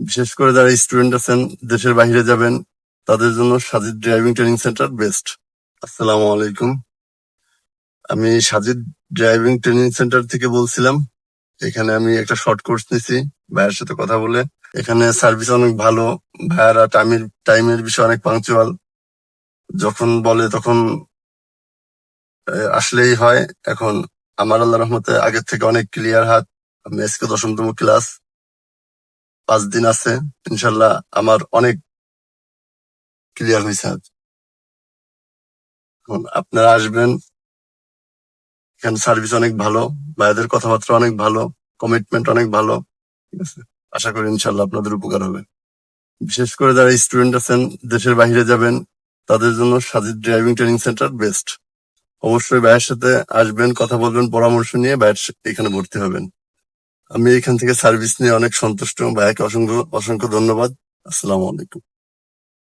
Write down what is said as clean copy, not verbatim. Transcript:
বিশেষ করে যারা স্টুডেন্ট আছেন, দেশের বাইরে যাবেন, তাদের জন্য Sajid driving training centre best. আসসালামু আলাইকুম। আমি সাজিদ ড্রাইভিং ট্রেনিং সেন্টার থেকে বলছিলাম। এখানে আমি একটা শর্ট কোর্স নিছি ভাইয়ের সাথে কথা বলে। এখানে সার্ভিস অনেক ভালো। ভাইয়ারা টাইমের বিষয়ে অনেক পাংচুয়াল। যখন বলে তখন আসলেই হয়। এখন আমার আল্লাহ রহমতে আগের থেকে অনেক ক্লিয়ার হাত। আমি আজকে 10তম ক্লাস, 5 দিন আছে। ইনশাল্লাহ আমার অনেক ক্লিয়ার হয়েছে হাত। এখন আপনারা আসবেন, এখানে সার্ভিস অনেক ভালো, ভাইয়াদের কথাবার্তা অনেক ভালো, কমিটমেন্ট অনেক ভালো। ঠিক আছে, আশা করি ইনশাল্লাহ আপনাদের উপকার হবে। বিশেষ করে যারা স্টুডেন্ট আছেন, দেশের বাইরে যাবেন, তাদের জন্য Sajid driving training centre best. অবশ্যই ভাইয়ের সাথে আসবেন, কথা বলবেন, পরামর্শ নিয়ে এখানে ভর্তি হবেন। আমি এখান থেকে সার্ভিস নিয়ে অনেক সন্তুষ্ট। ভাইয়াকে অসংখ্য অসংখ্য ধন্যবাদ। আসসালামু আলাইকুম।